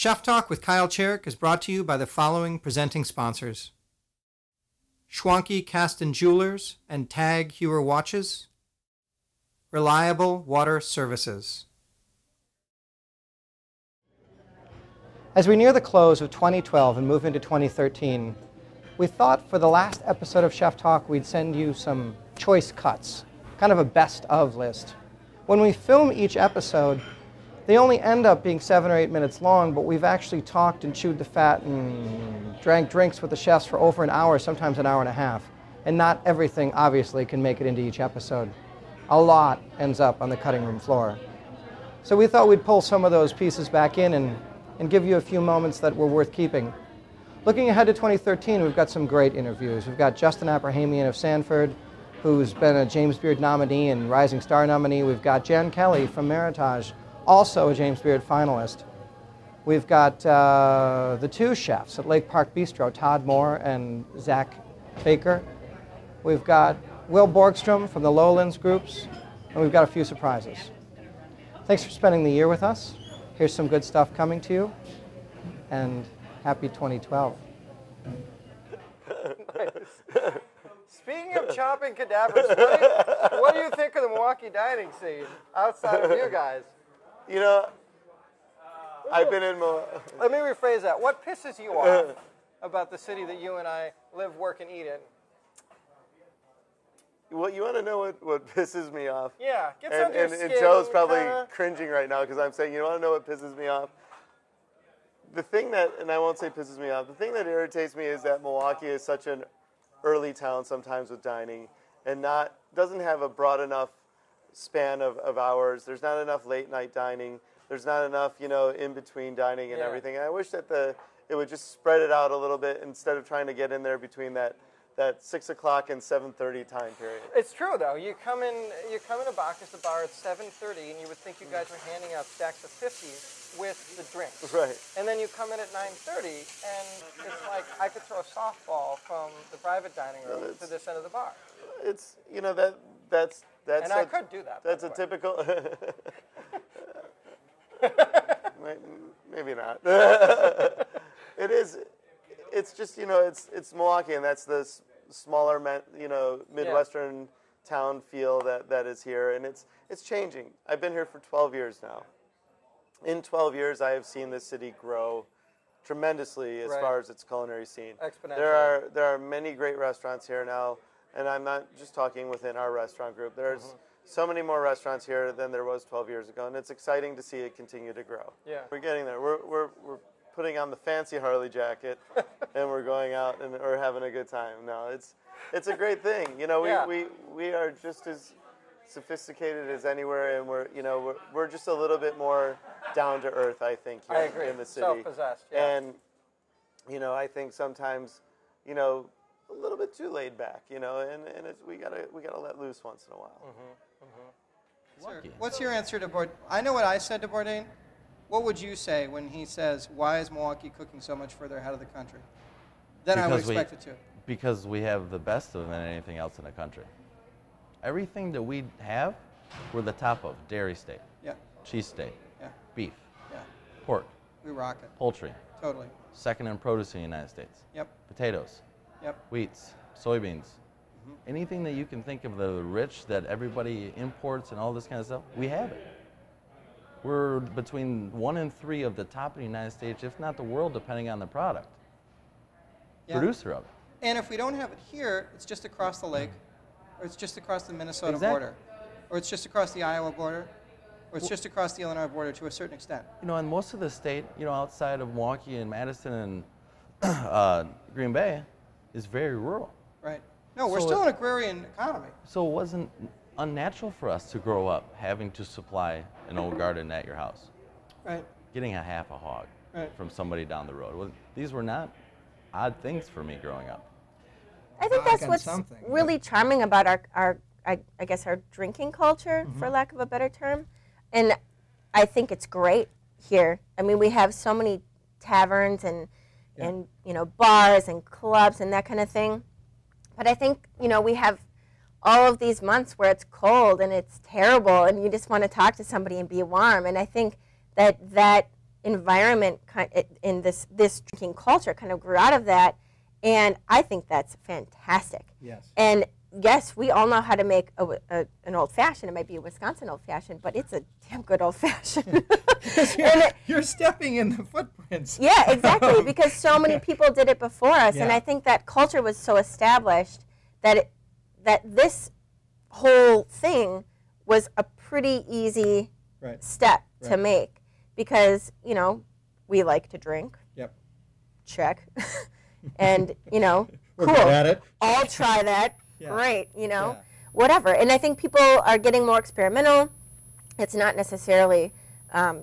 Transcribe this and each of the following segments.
Chef Talk with Kyle Cherek is brought to you by the following presenting sponsors: Schwanke-kasten Jewelers and Tag Heuer Watches, Reliable Water Services. As we near the close of 2012 and move into 2013, we thought for the last episode of Chef Talk we'd send you some choice cuts, kind of a best of list. When we film each episode, they only end up being 7 or 8 minutes long, but we've actually talked and chewed the fat and drank drinks with the chefs for over an hour, sometimes an hour and a half. And not everything, obviously, can make it into each episode. A lot ends up on the cutting room floor. So we thought we'd pull some of those pieces back in and give you a few moments that were worth keeping. Looking ahead to 2013, we've got some great interviews. We've got Justin Abrahamian of Sanford, who's been a James Beard nominee and Rising Star nominee. We've got Jen Kelly from Meritage, also a James Beard finalist. We've got the two chefs at Lake Park Bistro, Todd Moore and Zach Baker. We've got Will Borgstrom from the Lowlands Groups, and we've got a few surprises. Thanks for spending the year with us. Here's some good stuff coming to you, and happy 2012. Nice. Speaking of chopping cadavers, what do you think of the Milwaukee dining scene outside of you guys? You know, I've been in Milwaukee. Let me rephrase that. What pisses you off about the city that you and I live, work, and eat in? Well, you want to know what pisses me off? Yeah, get some and Joe's probably cringing right now because I'm saying, you want to know what pisses me off? The thing that, and I won't say pisses me off, the thing that irritates me is that Milwaukee is such an early town sometimes with dining and doesn't have a broad enough span of hours. There's not enough late night dining. There's not enough, in between dining and everything. And I wish that it would just spread it out a little bit instead of trying to get in there between that 6 o'clock and 7:30 time period. It's true though. You come in a Bacchus, the bar at 7:30, and you would think you guys were handing out stacks of 50s with the drinks. Right. And then you come in at 9:30, and it's like I could throw a softball from the private dining room to this end of the bar. It's that's. And I could do that. That's a typical. Maybe not. It is. It's just it's Milwaukee, and that's the smaller Midwestern town feel that is here, and it's changing. I've been here for 12 years now. In 12 years, I have seen this city grow tremendously as far as its culinary scene. Exponentially. There are many great restaurants here now. And I'm not just talking within our restaurant group. There's so many more restaurants here than there was 12 years ago, and it's exciting to see it continue to grow. Yeah. We're getting there. We're putting on the fancy Harley jacket, and we're going out and we're having a good time. No, it's a great thing. We are just as sophisticated as anywhere, and we're just a little bit more down to earth, I think, here in the city. Self-possessed. Yeah. And I think sometimes a little bit too laid back, and we gotta let loose once in a while. What's your answer to Bourdain? I know what I said to Bourdain. What would you say when he says, "Why is Milwaukee cooking so much further ahead of the country than I would expect it to?" Because we have the best of than anything else in the country. Everything that we have, we're the top of. Dairy steak, cheese steak, beef, pork. We rock it. Poultry. Totally. Second in produce in the United States. Yep. Potatoes. Yep. Wheats, soybeans, anything that you can think of the rich that everybody imports and all this kind of stuff, we have it. We're between 1 and 3 of the top in the United States, if not the world, depending on the product. Producer of it. And if we don't have it here, it's just across the lake, or it's just across the Minnesota border, or it's just across the Iowa border, or it's just across the Illinois border to a certain extent. And most of the state, outside of Milwaukee and Madison and Green Bay, is very rural. Right. No, we're still an agrarian economy. So it wasn't unnatural for us to grow up having to supply an old garden at your house. Right. Getting a half a hog from somebody down the road. Well, these were not odd things for me growing up. I think that's what's really charming about our drinking culture, for lack of a better term. And I think it's great here. I mean, we have so many taverns and bars and clubs and that kind of thing. But I think, we have all of these months where it's cold and it's terrible and you just want to talk to somebody and be warm. And I think that environment in this drinking culture kind of grew out of that, and I think that's fantastic. Yes. And yes, we all know how to make an old-fashioned. It might be a Wisconsin old-fashioned, but it's a damn good old-fashioned. You're stepping in the footprints. Yeah, exactly, because so many people did it before us, and I think that culture was so established that this whole thing was a pretty easy step to make, because, you know, we like to drink. Yep. Check. And, you know, We're cool. good at it. I'll try that. Yeah. Great, you know, whatever. And I think people are getting more experimental. It's not necessarily,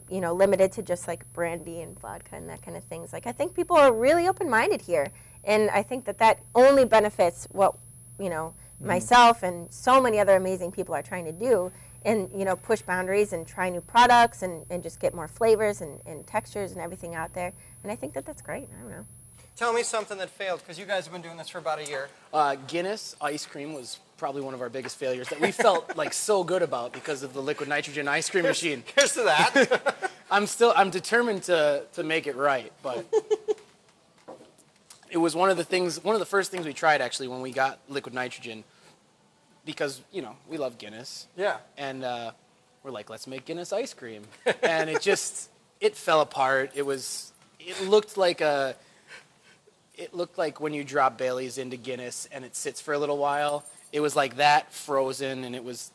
you know, limited to just like brandy and vodka and that kind of things. Like, I think people are really open-minded here. And I think that only benefits what, you know, myself and so many other amazing people are trying to do, and, you know, push boundaries and try new products and just get more flavors and textures and everything out there. And I think that's great. I don't know. Tell me something that failed, because you guys have been doing this for about a year. Guinness ice cream was probably one of our biggest failures that we felt like so good about because of the liquid nitrogen ice cream machine. Here's to that. I'm determined to make it right, but it was one of the first things we tried actually when we got liquid nitrogen, because, you know, we love Guinness. Yeah. And we're like, let's make Guinness ice cream. And it fell apart. It looked like when you drop Bailey's into Guinness and it sits for a little while. It was like that, frozen, and it was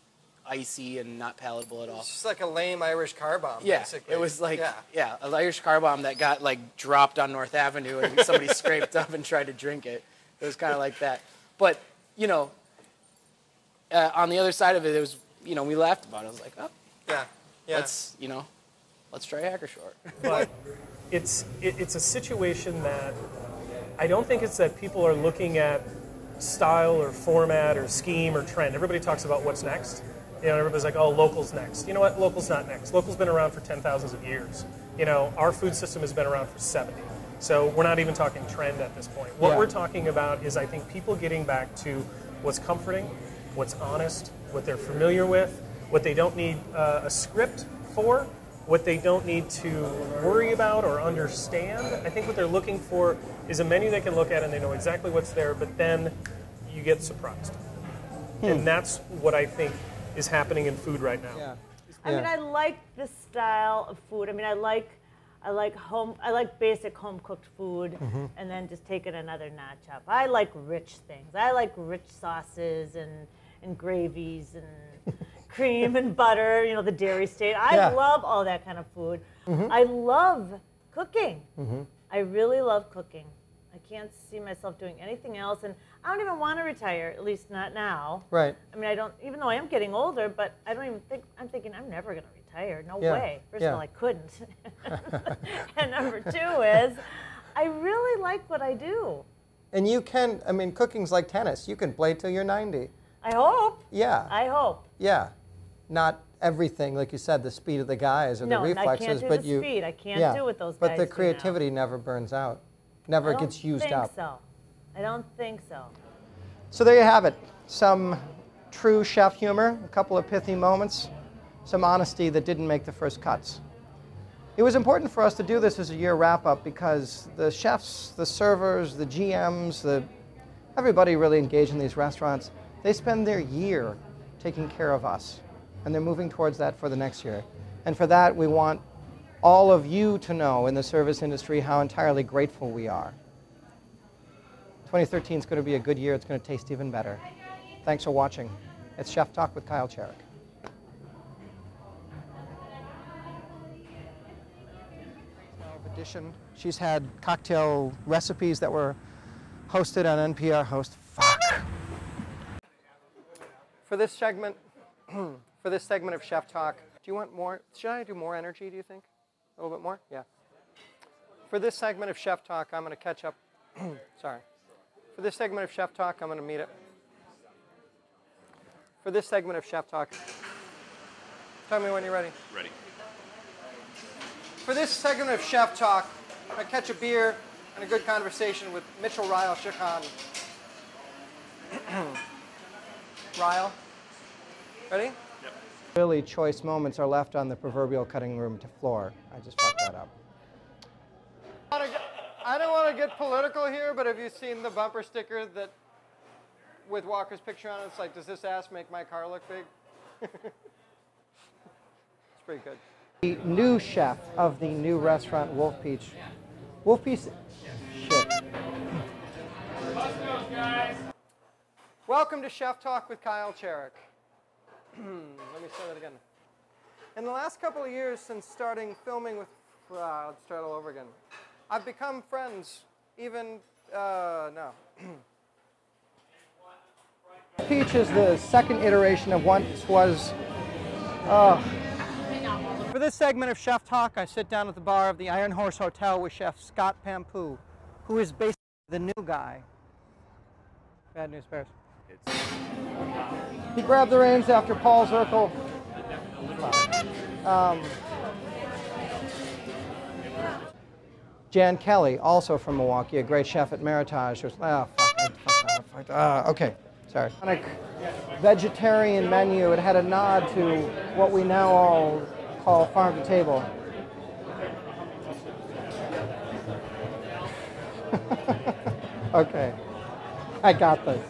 icy and not palatable at all. It's just like a lame Irish car bomb, yeah, basically. it was like, an Irish car bomb that got like dropped on North Avenue and somebody scraped up and tried to drink it. It was kind of like that. But, you know, on the other side of it, it was, you know, we laughed about it. I was like, oh, let's try Ackershort. But it's a situation that I don't think it's that people are looking at style or format or scheme or trend. Everybody talks about what's next. You know, everybody's like, oh, local's next. You know what? Local's not next. Local's been around for 10,000s of years. You know, our food system has been around for 70. So we're not even talking trend at this point. What we're talking about is, I think, people getting back to what's comforting, what's honest, what they're familiar with, what they don't need a script for, what they don't need to worry about or understand. I think what they're looking for is a menu they can look at and they know exactly what's there, but then you get surprised. And that's what I think is happening in food right now. Yeah. I mean, I like this style of food. I mean, I like basic home cooked food, and then just take it another notch up. I like rich things. I like rich sauces and gravies and cream and butter, you know, the dairy state. I love all that kind of food. I love cooking. I really love cooking. I can't see myself doing anything else, and I don't even want to retire, at least not now. Right. I mean, I don't, even though I am getting older, but I don't even think, I'm thinking I'm never going to retire. No way. First of all, I couldn't. And number two is, I really like what I do. And you can, I mean, cooking's like tennis. You can play till you're 90. I hope. Yeah. I hope. Yeah. Not everything, like you said, the speed of the guys or the reflexes, I can't do but the you. speed. I can't do what those guys But the do creativity now. never burns out, never gets used up. I don't think so. So there you have it. Some true chef humor, a couple of pithy moments, some honesty that didn't make the first cuts. It was important for us to do this as a year wrap-up because the chefs, the servers, the GMs, everybody really engaged in these restaurants, they spend their year taking care of us, and they're moving towards that for the next year. And for that, we want all of you to know in the service industry how entirely grateful we are. 2013 is going to be a good year. It's going to taste even better. Thanks for watching. It's Chef Talk with Kyle Cherek. Edition. She's had cocktail recipes that were hosted on NPR Host. Fuck. For this segment of Chef Talk, do you want more? Should I do more energy, do you think? A little bit more? Yeah. For this segment of Chef Talk, I'm going to catch up. Sorry. For this segment of Chef Talk, I'm going to meet it. For this segment of Chef Talk, tell me when you're ready. Ready. For this segment of Chef Talk, I'm going to catch a beer and a good conversation with Mitchell Ryle Shikhan. Ryle, ready? Yep. Really choice moments are left on the proverbial cutting room floor. I just fucked that up. want to get political here, but have you seen the bumper sticker that with Walker's picture on it? It's like, does this ass make my car look big? It's pretty good. The new chef of the new restaurant, Wolf Peach. Wolf Peach, shit. Welcome to Chef Talk with Kyle Cherek. Let me say that again. In the last couple of years since starting filming with, let's start all over again. I've become friends, even, no. Peach is the second iteration of what was, For this segment of Chef Talk, I sit down at the bar of the Iron Horse Hotel with Chef Scott Pampu, who is basically the new guy. Bad news bears. He grabbed the reins after Paul Zirkle. Jan Kelly, also from Milwaukee, a great chef at Meritage. Okay, sorry. Vegetarian menu. It had a nod to what we now all call farm to table. Okay, I got this.